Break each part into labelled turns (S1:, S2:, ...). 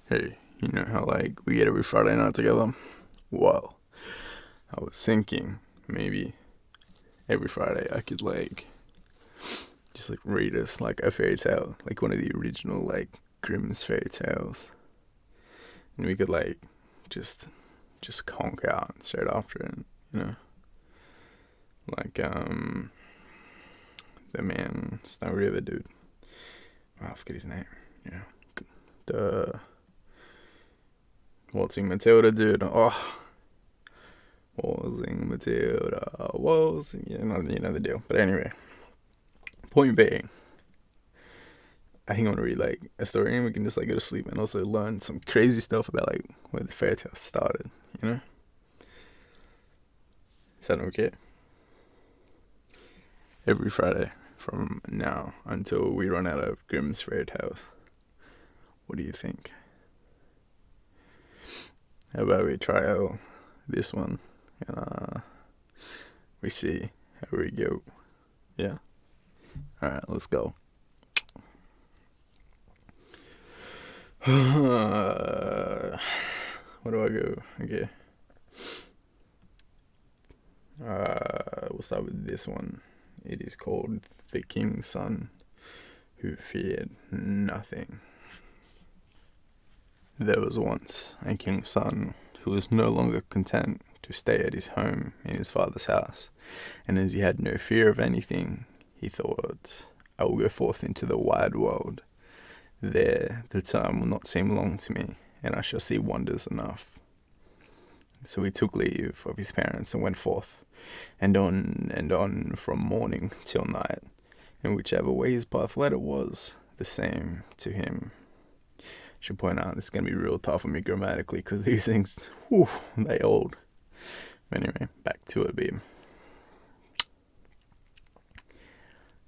S1: Hey, you know how like we get every Friday night together? Well, I was thinking maybe every Friday I could like just like read us like a fairy tale, like one of the original like Grimm's fairy tales, and we could like just just conk out straight after it, you know, like the man Snow River dude. Oh, I forget his name. Yeah, the Waltzing Matilda dude. Oh, Waltzing Matilda, waltzing. You know the deal. But anyway, point being, I think I want to read like a story and we can just like go to sleep and also learn some crazy stuff about like where the fairy tale started. You know, is that okay? Every Friday from now until we run out of Grimm's fairy tales. What do you think? How about we try out this one and we see how we go. Yeah. All right, let's go. Where do I go? Okay. We'll start with this one. It is called The King's Son Who Feared Nothing. There was once a king's son who was no longer content to stay at his home in his father's house, and as he had no fear of anything, he thought, I will go forth into the wide world. There the time will not seem long to me, and I shall see wonders enough. So he took leave of his parents and went forth, and on from morning till night, and whichever way his path led it was the same to him. I should point out this is going to be real tough for me grammatically because these things, whew, they old. But anyway, back to it, babe.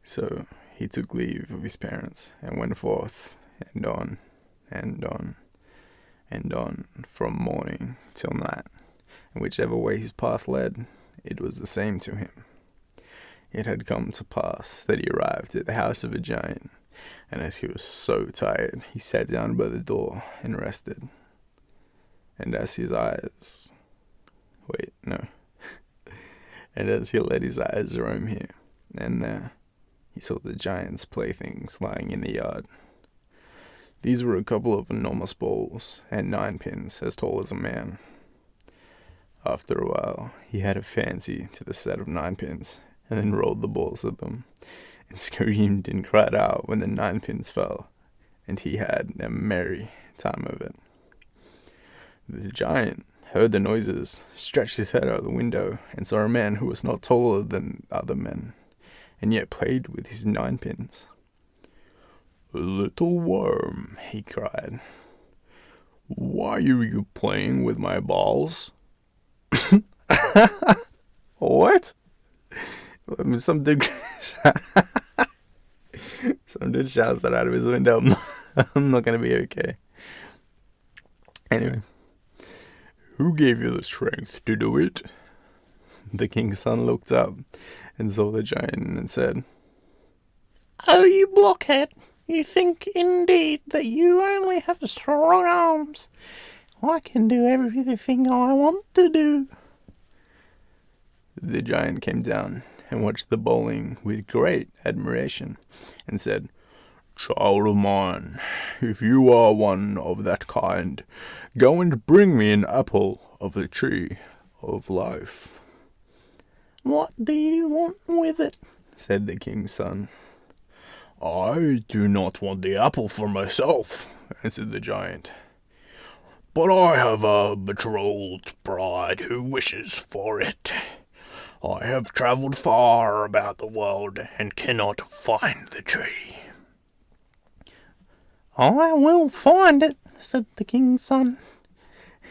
S1: So he took leave of his parents and went forth, and on from morning till night, and whichever way his path led, it was the same to him. It had come to pass that he arrived at the house of a giant, and as he was so tired, he sat down by the door and rested. And as his eyes... Wait, no. And as he let his eyes roam here and there, he saw the giant's playthings lying in the yard. These were a couple of enormous balls and 9 pins as tall as a man. After a while, he had a fancy to the set of 9 pins, and then rolled the balls at them, and screamed and cried out when the 9 pins fell, and he had a merry time of it. The giant heard the noises, stretched his head out of the window, and saw a man who was not taller than other men, and yet played with his 9 pins. "Little worm," he cried, "why are you playing with my balls?" What? Some dude, some dude shouts that out of his window. I'm not gonna be okay. Anyway, who gave you the strength to do it? The king's son looked up and saw the giant and said,
S2: Oh, you blockhead! You think indeed that you only have strong arms. I can do everything I want to do.
S1: The giant came down and watched the bowling with great admiration and said, Child of mine, if you are one of that kind, go and bring me an apple of the tree of life.
S2: What do you want with it?
S1: Said the king's son. I do not want the apple for myself, answered the giant, but I have a betrothed bride who wishes for it. I have travelled far about the world and cannot find the tree.
S2: I will find it, said the king's son,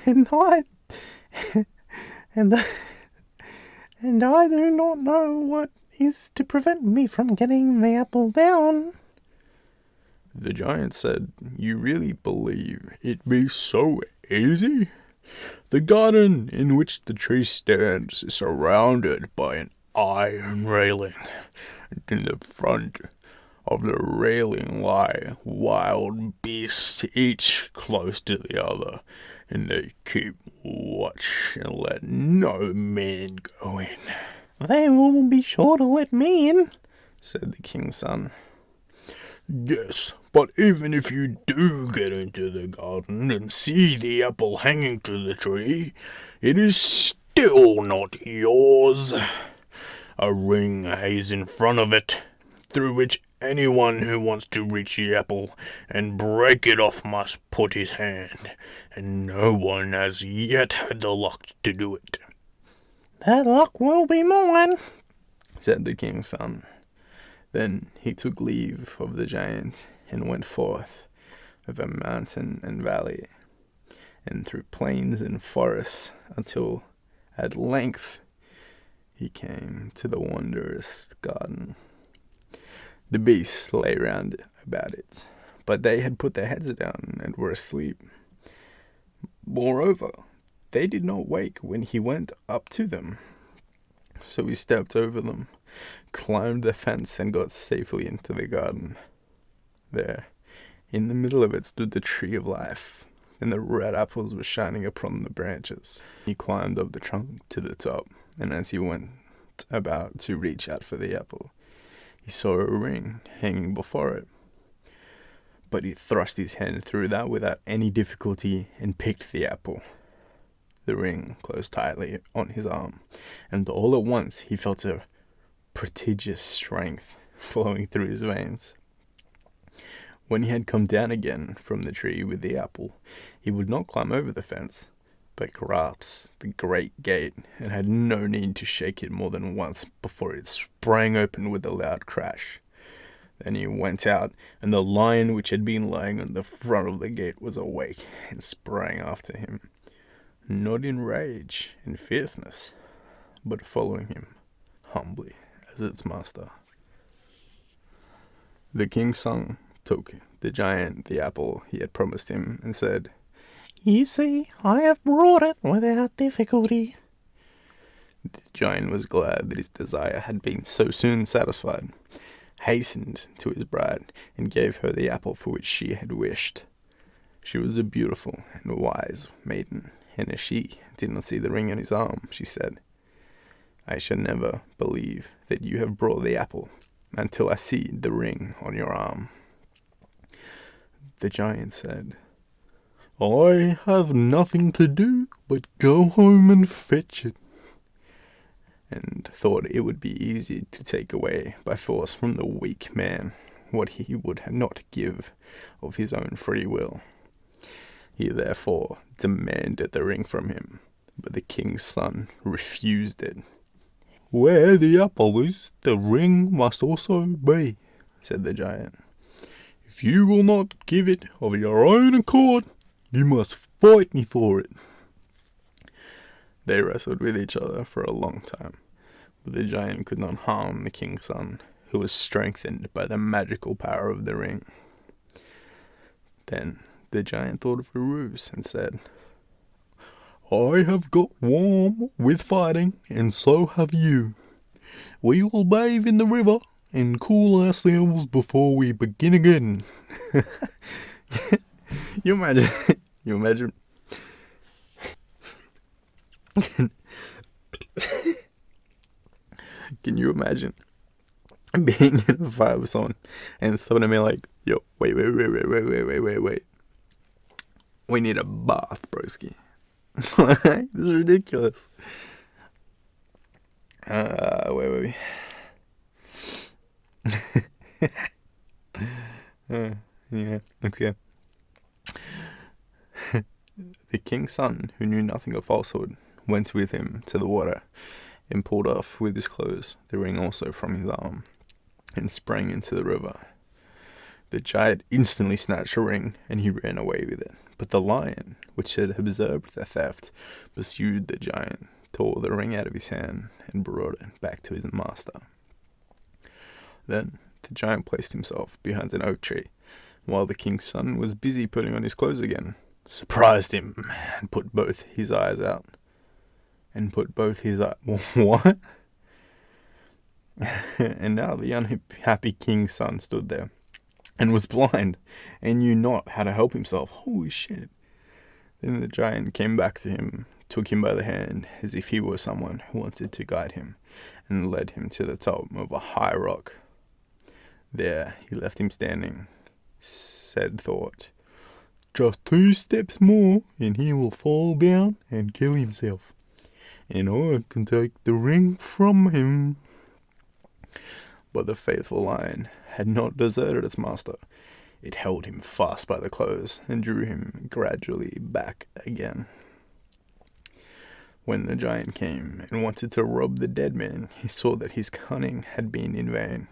S2: and I and I do not know what is to prevent me from getting the apple down.
S1: The giant said, You really believe it be so easy? The garden in which the tree stands is surrounded by an iron railing, and in the front of the railing lie wild beasts, each close to the other, and they keep watch and let no man go in.
S2: They will be sure to let me in,
S1: said the king's son. Yes, but even if you do get into the garden and see the apple hanging to the tree, it is still not yours. A ring hangs in front of it, through which anyone who wants to reach the apple and break it off must put his hand, and no one has yet had the luck to do it.
S2: That luck will be mine,
S1: said the king's son. Then he took leave of the giant and went forth over mountain and valley, and through plains and forests, until at length he came to the wondrous garden. The beasts lay round about it, but they had put their heads down and were asleep. Moreover, they did not wake when he went up to them. So he stepped over them, climbed the fence, and got safely into the garden. There, in the middle of it, stood the tree of life, and the red apples were shining upon the branches. He climbed up the trunk to the top, and as he went about to reach out for the apple, he saw a ring hanging before it. But he thrust his hand through that without any difficulty and picked the apple. The ring closed tightly on his arm, and all at once he felt a prodigious strength flowing through his veins. When he had come down again from the tree with the apple, he would not climb over the fence, but grasped the great gate, and had no need to shake it more than once before it sprang open with a loud crash. Then he went out, and the lion which had been lying on the front of the gate was awake, and sprang after him, not in rage and fierceness, but following him humbly as its master. The king's son took the giant the apple he had promised him, and said,
S2: You see, I have brought it without difficulty.
S1: The giant was glad that his desire had been so soon satisfied, hastened to his bride, and gave her the apple for which she had wished. She was a beautiful and wise maiden, and as she did not see the ring on his arm, she said, I shall never believe that you have brought the apple until I see the ring on your arm. The giant said, I have nothing to do but go home and fetch it, and thought it would be easy to take away by force from the weak man what he would not give of his own free will. He therefore demanded the ring from him, but the king's son refused it. Where the apple is, the ring must also be, said the giant. If you will not give it of your own accord, you must fight me for it. They wrestled with each other for a long time, but the giant could not harm the king's son, who was strengthened by the magical power of the ring. Then the giant thought of a ruse and said, I have got warm with fighting, and so have you. We will bathe in the river and cool ourselves before we begin again. You imagine. Can you imagine being in a fight with someone and someone to me like, yo, wait. We need a bath, broski. This is ridiculous. Wait. Yeah, okay. The king's son, who knew nothing of falsehood, went with him to the water, and pulled off with his clothes the ring also from his arm, and sprang into the river. The giant instantly snatched the ring, and he ran away with it. But the lion, which had observed the theft, pursued the giant, tore the ring out of his hand, and brought it back to his master. Then the giant placed himself behind an oak tree, while the king's son was busy putting on his clothes again, surprised him, and put both his eyes out. What? And now the unhappy king's son stood there and was blind and knew not how to help himself. Holy shit. Then the giant came back to him, took him by the hand as if he were someone who wanted to guide him, and led him to the top of a high rock. There he left him standing, said thought, "Just 2 steps more and he will fall down and kill himself, and I can take the ring from him." But the faithful lion had not deserted its master. It held him fast by the clothes and drew him gradually back again. When the giant came and wanted to rob the dead man, he saw that his cunning had been in vain.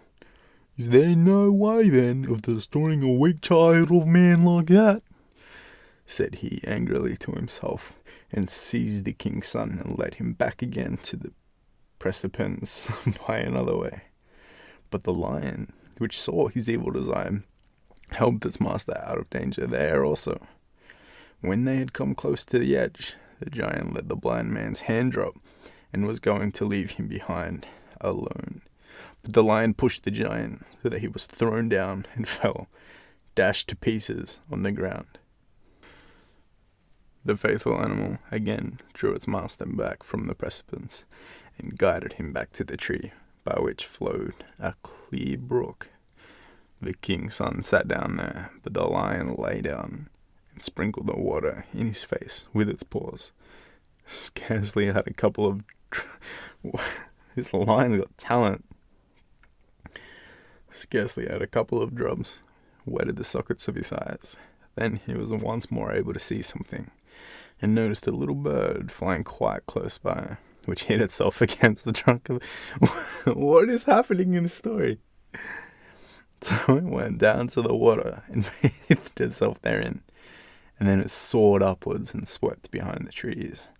S1: "Is there no way, then, of destroying a weak child of man like that?" said he angrily to himself, and seized the king's son and led him back again to the precipice by another way. But the lion, which saw his evil design, helped its master out of danger there also. When they had come close to the edge, the giant let the blind man's hand drop and was going to leave him behind alone. But the lion pushed the giant so that he was thrown down and fell, dashed to pieces on the ground. The faithful animal again drew its master back from the precipice and guided him back to the tree by which flowed a clear brook. The king's son sat down there, but the lion lay down and sprinkled the water in his face with its paws. Scarcely had a couple of... This lion's got talent. Scarcely had a couple of drops wetted the sockets of his eyes. Then he was once more able to see something, and noticed a little bird flying quite close by, which hit itself against the trunk of... What is happening in the story? So it went down to the water and bathed itself therein, and then it soared upwards and swept behind the trees,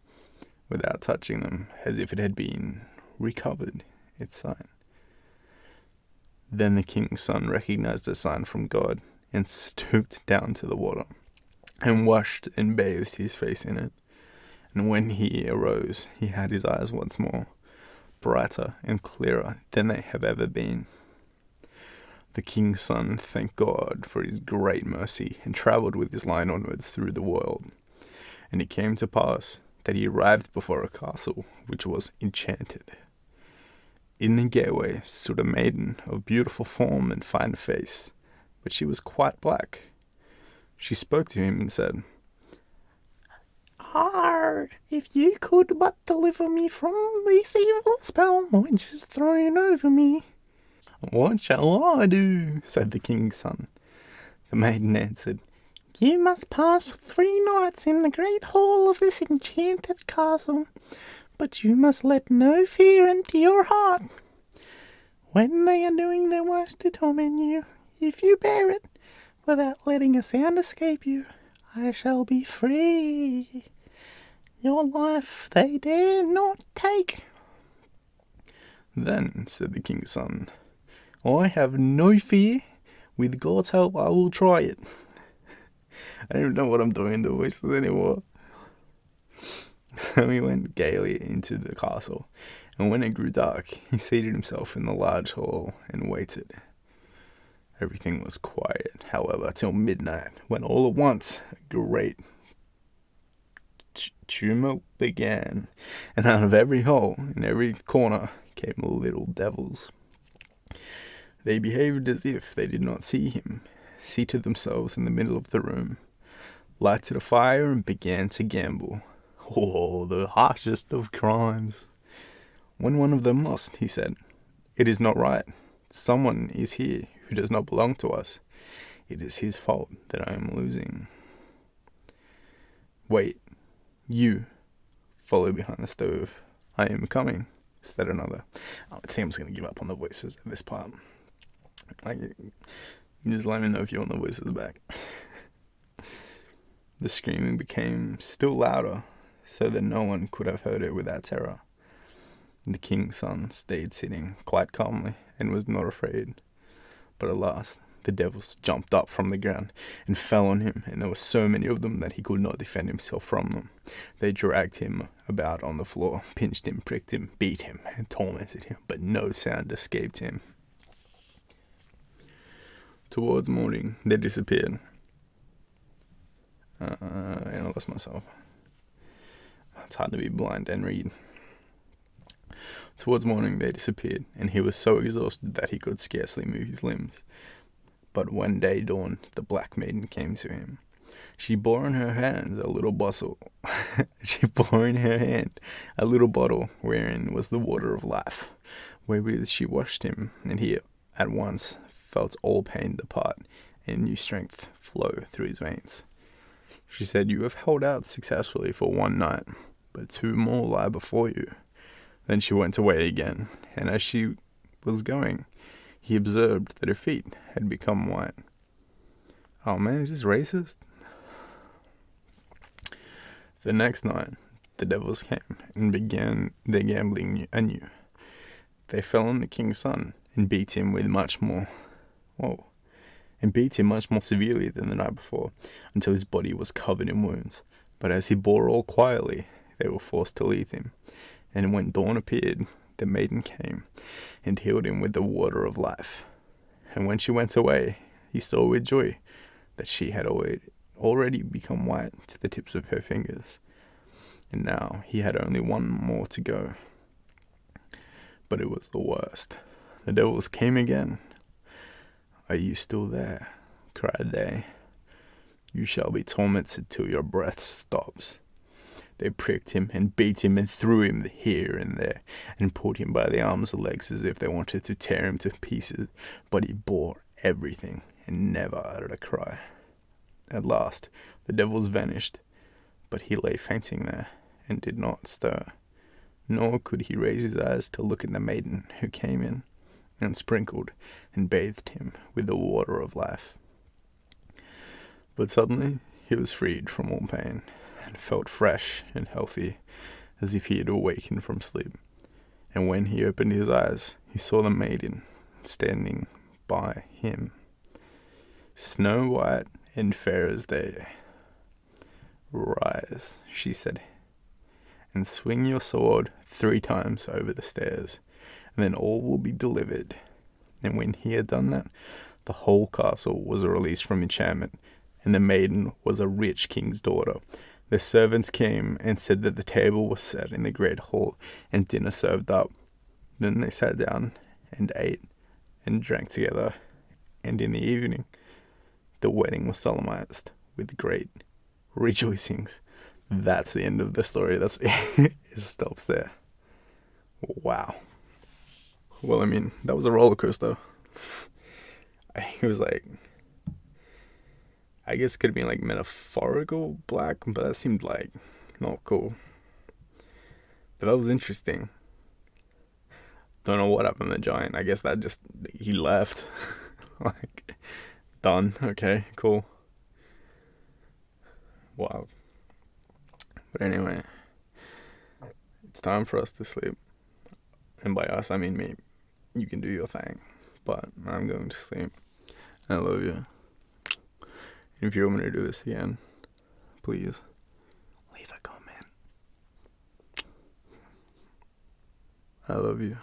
S1: without touching them, as if it had been recovered its sight. Then the king's son recognized a sign from God, and stooped down to the water, and washed and bathed his face in it. And when he arose, he had his eyes once more, brighter and clearer than they have ever been. The king's son thanked God for his great mercy, and travelled with his lion onwards through the world. And it came to pass that he arrived before a castle which was enchanted. In the gateway stood a maiden of beautiful form and fine face, but she was quite black. She spoke to him and said,
S2: "Ah, if you could but deliver me from this evil spell which is thrown over me."
S1: "What shall I do?" said the king's son. The maiden answered,
S2: "You must pass 3 nights in the great hall of this enchanted castle, but you must let no fear enter your heart. When they are doing their worst to torment you, if you bear it, without letting a sound escape you, I shall be free. Your life they dare not take."
S1: "Then," said the king's son, "I have no fear. With God's help, I will try it." I don't even know what I'm doing in the voices anymore. So he went gaily into the castle, and when it grew dark, he seated himself in the large hall and waited. Everything was quiet, however, till midnight, when all at once a great tumult began, and out of every hole in every corner came little devils. They behaved as if they did not see him, seated themselves in the middle of the room, lighted a fire, and began to gamble. Oh, the harshest of crimes! When one of them lost, he said, "It is not right. Someone is here who does not belong to us. It is his fault that I am losing." "Wait, you follow behind the stove. I am coming," said another. I think I'm just going to give up on the voices at this part. Like, you just let me know if you want the voices back. The screaming became still louder, so that no one could have heard it without terror. The king's son stayed sitting quite calmly and was not afraid. But at last the devils jumped up from the ground and fell on him, and there were so many of them that he could not defend himself from them. They dragged him about on the floor, pinched him, pricked him, beat him, and tormented him, but no sound escaped him. Towards morning, they disappeared. And I lost myself. It's hard to be blind and read. Towards morning, they disappeared, and he was so exhausted that he could scarcely move his limbs. But when day dawned, the black maiden came to him. She bore in her hands a little bottle. Wherein was the water of life, wherewith she washed him, and he at once felt all pain depart, and new strength flow through his veins. She said, "You have held out successfully for one night, but 2 more lie before you." Then she went away again, and as she was going, he observed that her feet had become white. Oh man, is this racist? The next night, the devils came and began their gambling anew. They fell on the king's son and beat him much more severely than the night before, until his body was covered in wounds. But as he bore all quietly, they were forced to leave him. And when dawn appeared, the maiden came and healed him with the water of life. And when she went away, he saw with joy that she had already become white to the tips of her fingers. And now he had only 1 more to go. But it was the worst. The devils came again. "Are you still there?" cried they. "You shall be tormented till your breath stops." They pricked him and beat him and threw him here and there, and pulled him by the arms and legs as if they wanted to tear him to pieces, but he bore everything and never uttered a cry. At last the devils vanished, but he lay fainting there and did not stir, nor could he raise his eyes to look at the maiden who came in and sprinkled and bathed him with the water of life. But suddenly he was freed from all pain, and felt fresh and healthy, as if he had awakened from sleep. And when he opened his eyes, he saw the maiden standing by him, snow white and fair as day. "Rise," she said, "and swing your sword 3 times over the stairs, and then all will be delivered." And when he had done that, the whole castle was released from enchantment, and the maiden was a rich king's daughter. The servants came and said that the table was set in the great hall, and dinner served up. Then they sat down and ate and drank together, and in the evening the wedding was solemnized with great rejoicings. That's the end of the story. That's it stops there. Wow. Well, I mean, that was a roller coaster. It was like, I guess it could have been like metaphorical black, but that seemed like not cool. But that was interesting. Don't know what happened to the giant. I guess he left. Like, done. Okay, cool. Wow. But anyway, it's time for us to sleep. And by us, I mean me. You can do your thing, but I'm going to sleep. I love you. If you want me to do this again, please leave a comment. I love you.